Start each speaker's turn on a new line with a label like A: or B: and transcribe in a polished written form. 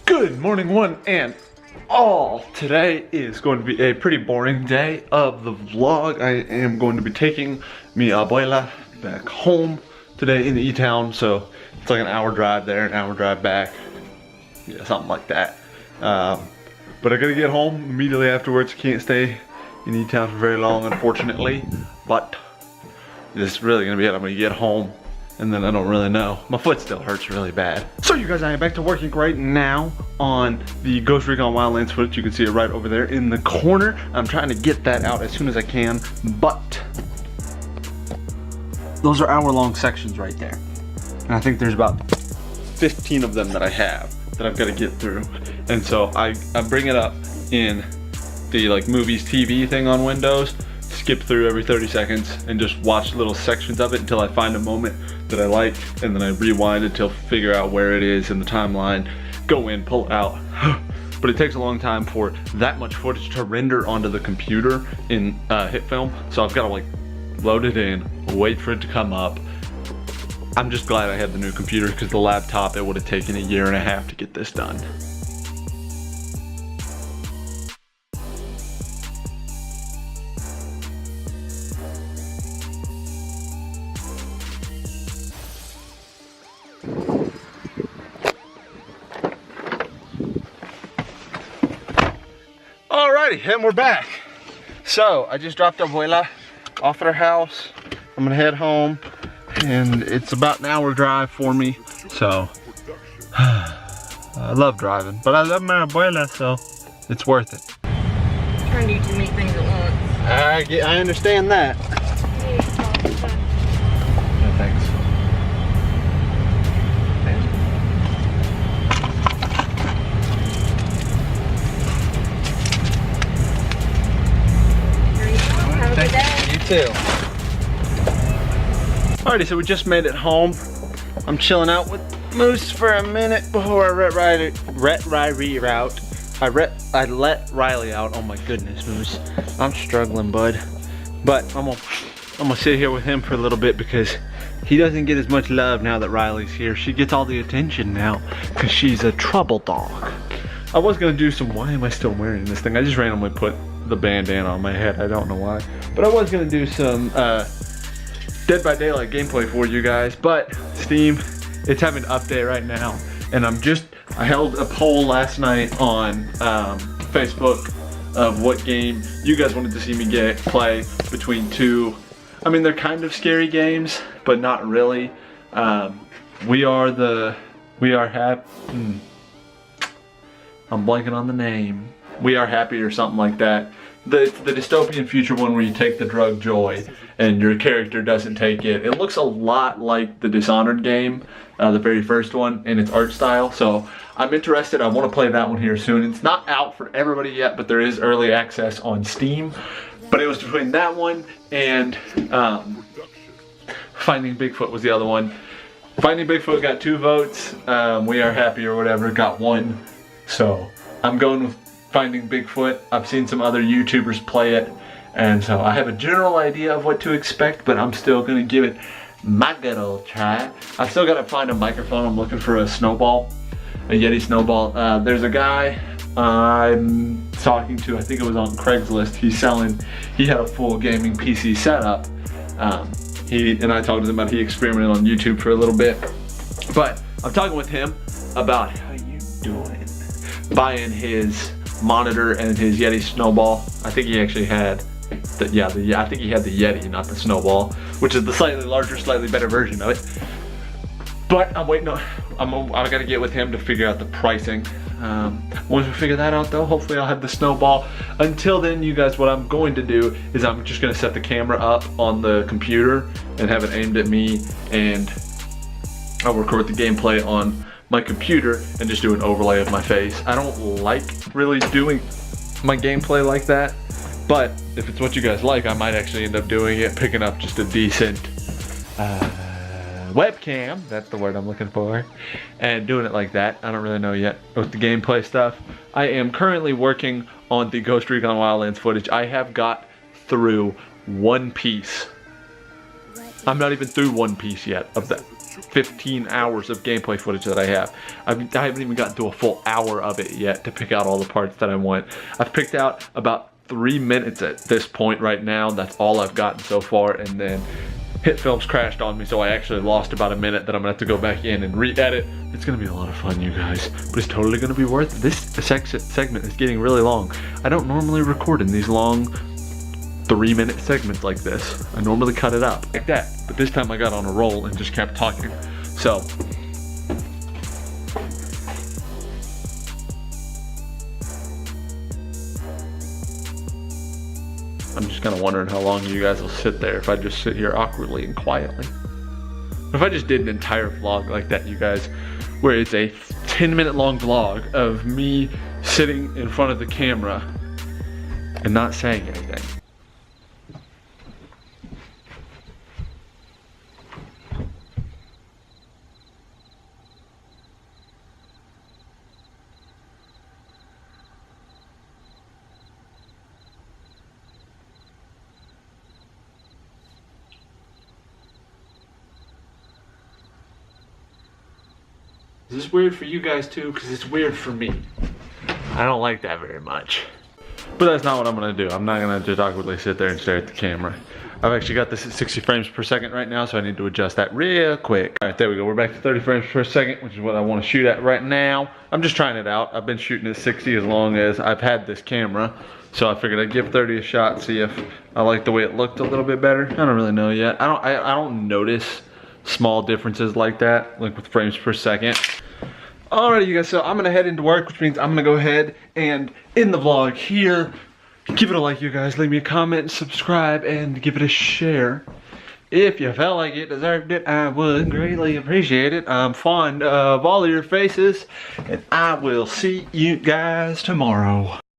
A: Good morning, one and all. Today is going to be a pretty boring day of the vlog. I am going to be taking mi abuela back home today in E-Town, so it's like an hour drive there, an hour drive back, yeah, something like that. But I gotta get home immediately afterwards. Can't stay in E-Town for very long, unfortunately, but this is really gonna be it. I'm gonna get home and then I don't really know. My foot still hurts really bad. So you guys, I am back to working right now on the Ghost Recon Wildlands footage. You can see it right over there in the corner. I'm trying to get that out as soon as I can, but those are hour-long sections right there. And I think there's about 15 of them that I have that I've got to get through. And so I bring it up in the like movies TV thing on Windows, skip through every 30 seconds and just watch little sections of it until I find a moment that I like, and then I rewind it till figure out where it is in the timeline, go in, pull it out. But it takes a long time for that much footage to render onto the computer in HitFilm, so I've got to like load it in, wait for it to come up. I'm just glad I had the new computer, because the laptop, it would have taken a year and a half to get this done. Alrighty, and we're back. So I just dropped Abuela off at her house. I'm gonna head home, and it's about an hour drive for me. So I love driving, but I love my Abuela, so it's worth it.
B: I'm trying to do too many things at once.
A: I understand that. Yeah, thanks. Too. Alrighty, so we just made it home. I'm chilling out with Moose for a minute before I let Riley out. Oh my goodness, Moose. I'm struggling, bud. But I'm gonna sit here with him for a little bit because he doesn't get as much love now that Riley's here. She gets all the attention now because she's a trouble dog. I was gonna do some, why am I still wearing this thing? I just randomly put the bandana on my head, I don't know why. But I was gonna do some Dead by Daylight gameplay for you guys, but Steam, it's having an update right now. And I held a poll last night on Facebook of what game you guys wanted to see me play between two. I mean, they're kind of scary games, but not really. We Are Happy. I'm blanking on the name. We Are Happy or something like that. The dystopian future one where you take the drug Joy and your character doesn't take it. It looks a lot like the Dishonored game, the very first one, in its art style. So I'm interested. I want to play that one here soon. It's not out for everybody yet, but there is early access on Steam. But it was between that one and Finding Bigfoot was the other one. Finding Bigfoot got 2 votes. We Are Happy or whatever got 1. So I'm going with Finding Bigfoot. I've seen some other YouTubers play it, and so I have a general idea of what to expect, but I'm still gonna give it my good old try. I've still gotta find a microphone. I'm looking for a snowball, a Yeti snowball. There's a guy I'm talking to, I think it was on Craigslist. He had a full gaming PC setup. He and I talked to him about, he experimented on YouTube for a little bit. But I'm talking with him about how you doing, buying his monitor and his Yeti snowball. I think he actually had I think he had the Yeti, not the snowball, which is the slightly larger, slightly better version of it. But I'm waiting on, I gotta get with him to figure out the pricing. Once we figure that out though, hopefully I'll have the snowball. Until then, you guys, what I'm going to do is I'm just gonna set the camera up on the computer and have it aimed at me, and I'll record the gameplay on my computer and just do an overlay of my face. I don't like really doing my gameplay like that, but if it's what you guys like, I might actually end up doing it, picking up just a decent webcam, that's the word I'm looking for, and doing it like that. I don't really know yet with the gameplay stuff. I am currently working on the Ghost Recon Wildlands footage. I have got through one piece. I'm not even through one piece yet of that. 15 hours of gameplay footage that I have. I haven't even gotten to a full hour of it yet to pick out all the parts that I want. I've picked out about 3 minutes at this point right now. That's all I've gotten so far, and then Hit Films crashed on me, so I actually lost about a minute that I'm gonna have to go back in and re-edit. It's gonna be a lot of fun, you guys, but it's totally gonna be worth it. This segment is getting really long. I don't normally record in these long 3-minute segments like this. I normally cut it up like that, but this time I got on a roll and just kept talking. So, I'm just kind of wondering how long you guys will sit there if I just sit here awkwardly and quietly. If I just did an entire vlog like that, you guys, where it's a 10-minute long vlog of me sitting in front of the camera and not saying anything. Is this weird for you guys too? Because it's weird for me. I don't like that very much. But that's not what I'm gonna do. I'm not gonna just awkwardly sit there and stare at the camera. I've actually got this at 60 frames per second right now, so I need to adjust that real quick. All right, there we go. We're back to 30 frames per second, which is what I want to shoot at right now. I'm just trying it out. I've been shooting at 60 as long as I've had this camera. So I figured I'd give 30 a shot, see if I like the way it looked a little bit better. I don't really know yet. I don't notice small differences like that, like with frames per second. Alrighty, you guys, so I'm gonna head into work, which means I'm gonna go ahead and end the vlog here. Give it a like, you guys. Leave me a comment, subscribe, and give it a share. If you felt like it deserved it, I would greatly appreciate it. I'm fond of all of your faces, and I will see you guys tomorrow.